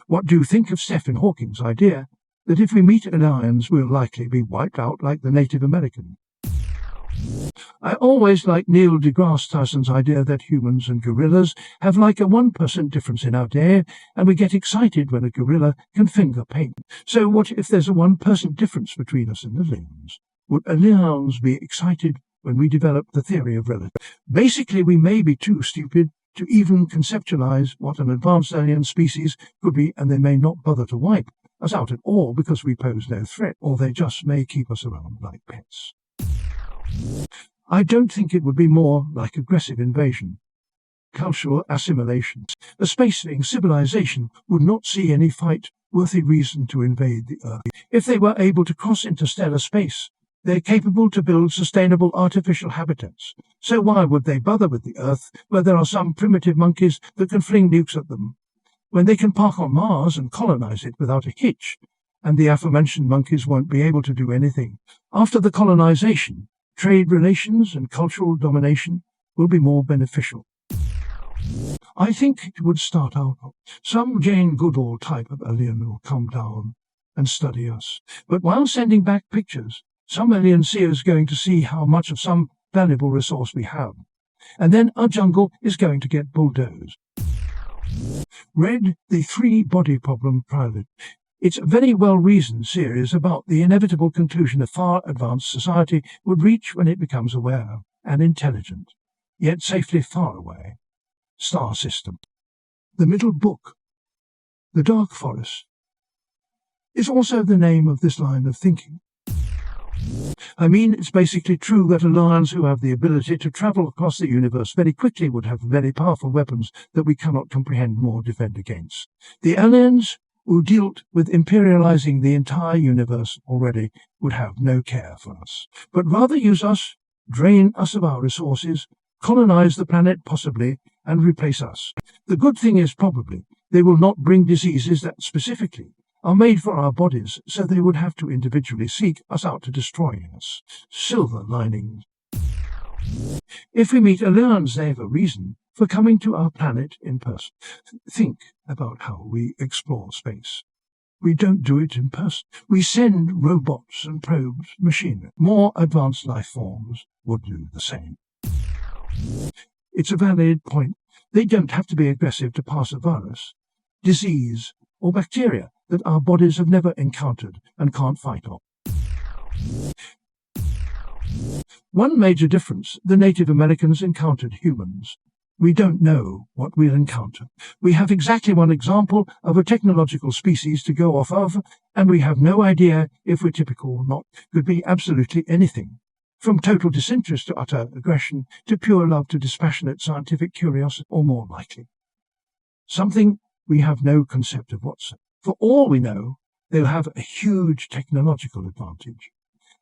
What do you think of Stephen Hawking's idea that if we meet aliens we'll likely be wiped out like the Native American? I always liked Neil Degrasse Tyson's idea that humans and gorillas have like a 1% difference in our day, and we get excited when a gorilla can finger paint. So what if there's a 1% difference between us and aliens? Would aliens be excited when we develop the theory of relativity? Basically, we may be too stupid to even conceptualize what an advanced alien species could be, and they may not bother to wipe us out at all because we pose no threat, or they just may keep us around like pets. I don't think it would be more like aggressive invasion. Cultural assimilation. A space-faring civilization would not see any fight-worthy reason to invade the Earth. If they were able to cross interstellar space, they're capable to build sustainable artificial habitats. So why would they bother with the Earth, where there are some primitive monkeys that can fling nukes at them, when they can park on Mars and colonize it without a hitch, and the aforementioned monkeys won't be able to do anything? After the colonization, trade relations and cultural domination will be more beneficial. I think it would start out. Some Jane Goodall type of alien will come down and study us. But while sending back pictures, some alien seer is going to see how much of some valuable resource we have. And then our jungle is going to get bulldozed. Read The Three-Body Problem private. It's a very well-reasoned series about the inevitable conclusion a far-advanced society would reach when it becomes aware and intelligent, yet safely far away. Star System. The middle book, The Dark Forest, is also the name of this line of thinking. I mean, it's basically true that aliens who have the ability to travel across the universe very quickly would have very powerful weapons that we cannot comprehend nor defend against. The aliens who dealt with imperializing the entire universe already would have no care for us, but rather use us, drain us of our resources, colonize the planet possibly, and replace us. The good thing is probably they will not bring diseases that specifically are made for our bodies, so they would have to individually seek us out to destroy us. Silver linings. If we meet aliens, they have a reason for coming to our planet in person. Think about how we explore space. We don't do it in person. We send robots and probes, machinery. More advanced life forms would do the same. It's a valid point. They don't have to be aggressive to pass a virus, disease, or bacteria that our bodies have never encountered and can't fight off. One major difference: the Native Americans encountered humans. We don't know what we'll encounter. We have exactly one example of a technological species to go off of, and we have no idea if we're typical or not. Could be absolutely anything, from total disinterest to utter aggression, to pure love to dispassionate scientific curiosity, or more likely, something we have no concept of whatsoever. For all we know, they'll have a huge technological advantage,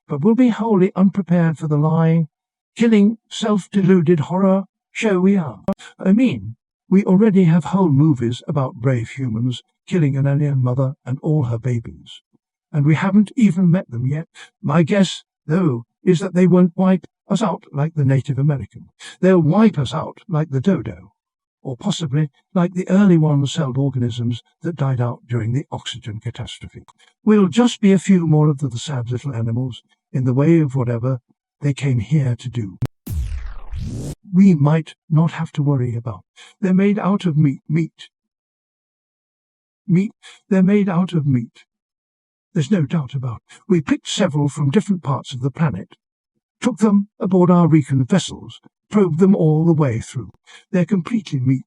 but we'll be wholly unprepared for the lying, killing, self-deluded horror show we are. I mean, we already have whole movies about brave humans killing an alien mother and all her babies, and we haven't even met them yet. My guess, though, is that they won't wipe us out like the Native American. They'll wipe us out like the dodo, or possibly like the early one-celled organisms that died out during the oxygen catastrophe. We'll just be a few more of the sad little animals in the way of whatever they came here to do. We might not have to worry about. They're made out of meat. They're made out of meat. There's no doubt about it. We picked several from different parts of the planet, took them aboard our recon vessels, probed them all the way through. They're completely meat.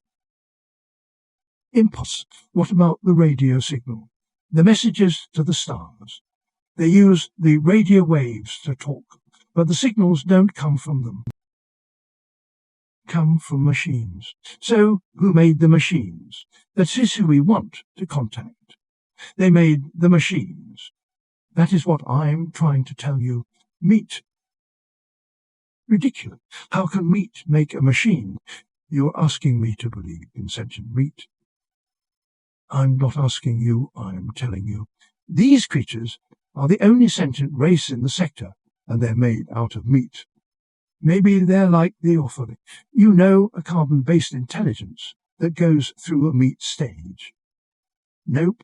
Impulse. What about the radio signal? The messages to the stars. They use the radio waves to talk, but the signals don't come from them. Come from machines. So, who made the machines? That is who we want to contact. They made the machines. That is what I'm trying to tell you. Meat. Ridiculous. How can meat make a machine? You're asking me to believe in sentient meat. I'm not asking you, I'm telling you. These creatures are the only sentient race in the sector, and they're made out of meat. Maybe they're like the orphan. You know, a carbon-based intelligence that goes through a meat stage. Nope.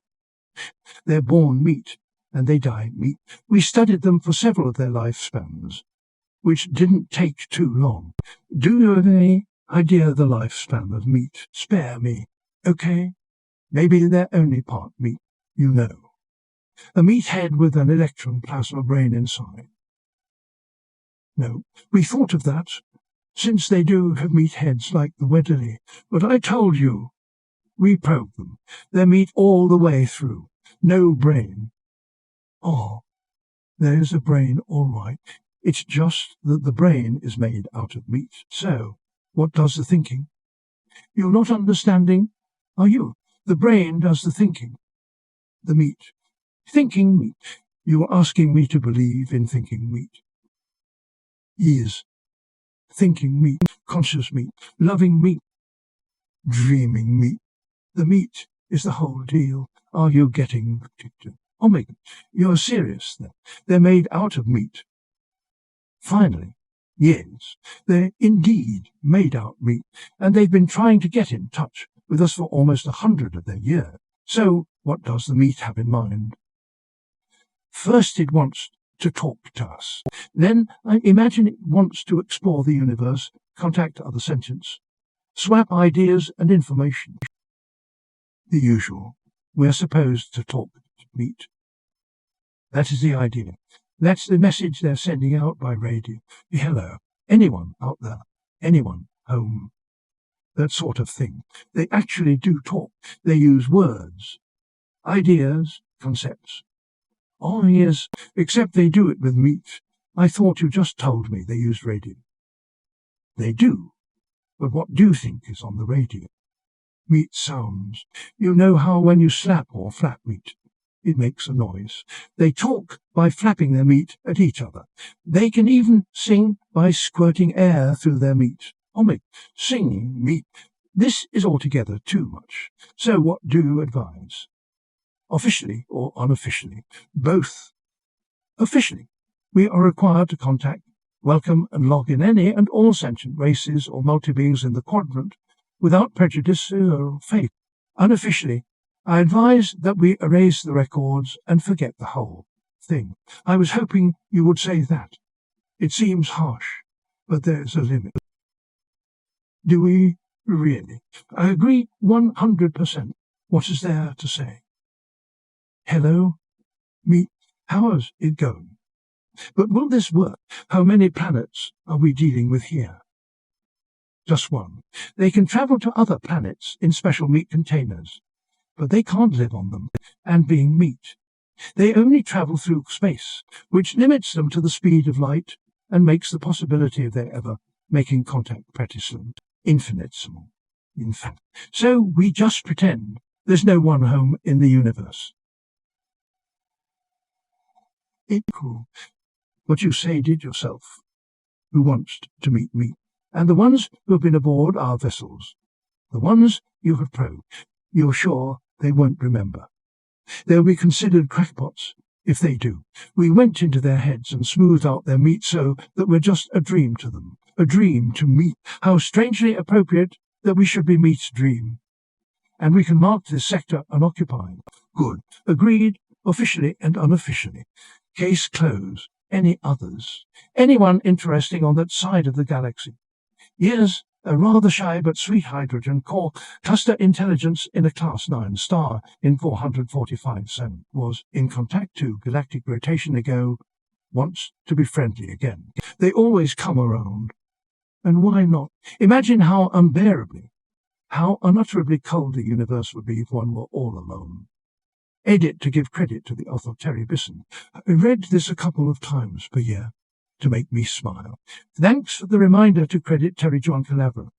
They're born meat, and they die meat. We studied them for several of their lifespans, which didn't take too long. Do you have any idea the lifespan of meat? Spare me, okay? Maybe they're only part meat, you know. A meat head with an electron plasma brain inside. No, we thought of that, since they do have meat heads like the Wedderly. But I told you, we probed them. They're meat all the way through. No brain. Oh, there's a brain, all right. It's just that the brain is made out of meat. So, what does the thinking? You're not understanding, are you? The brain does the thinking. The meat. Thinking meat. You are asking me to believe in thinking meat. Yes. Thinking meat, conscious meat, loving meat, dreaming meat. The meat is the whole deal. Are you getting the Oh my God, you're serious then. They're made out of meat. Finally, yes, they're indeed made out meat, and they've been trying to get in touch with us for almost 100 of their years. So, what does the meat have in mind? First, it wants to talk to us. Then, I imagine it wants to explore the universe, contact other sentients, swap ideas and information. The usual. We're supposed to talk to meat. That is the idea. That's the message they're sending out by radio. Hello, anyone out there? Anyone home? That sort of thing. They actually do talk. They use words, ideas, concepts. Oh, yes, except they do it with meat. I thought you just told me they used radio. They do. But what do you think is on the radio? Meat sounds. You know how when you slap or flap meat, it makes a noise. They talk by flapping their meat at each other. They can even sing by squirting air through their meat. Singing meat. This is altogether too much. So what do you advise? Officially or unofficially? Both. Officially, we are required to contact, welcome and log in any and all sentient races or multi-beings in the quadrant without prejudice or faith. Unofficially, I advise that we erase the records and forget the whole thing. I was hoping you would say that. It seems harsh, but there's a limit. Do we really? I agree 100%. What is there to say? Hello? Me? How's it going? But will this work? How many planets are we dealing with here? Just one. They can travel to other planets in special meat containers, but they can't live on them, and being meat. They only travel through space, which limits them to the speed of light and makes the possibility of their ever making contact pretty slim, infinitesimal, in fact. So we just pretend there's no one home in the universe. It's cool. What you say did yourself. Who wants to meet me? And the ones who have been aboard our vessels. The ones you have probed. You're sure they won't remember. They'll be considered crackpots if they do. We went into their heads and smoothed out their meat so that we're just a dream to them. A dream to meat. How strangely appropriate that we should be meat's dream. And we can mark this sector unoccupied. Good. Agreed, officially and unofficially. Case closed. Any others? Anyone interesting on that side of the galaxy? Yes, a rather shy but sweet hydrogen core cluster intelligence in a Class 9 star in 445-7 was in contact 2 galactic rotation ago, wants to be friendly again. They always come around. And why not? Imagine how unbearably, how unutterably cold the universe would be if one were all alone. Edit to give credit to the author Terry Bisson. I read this a couple of times per year to make me smile. Thanks for the reminder to credit Terry John Calabro.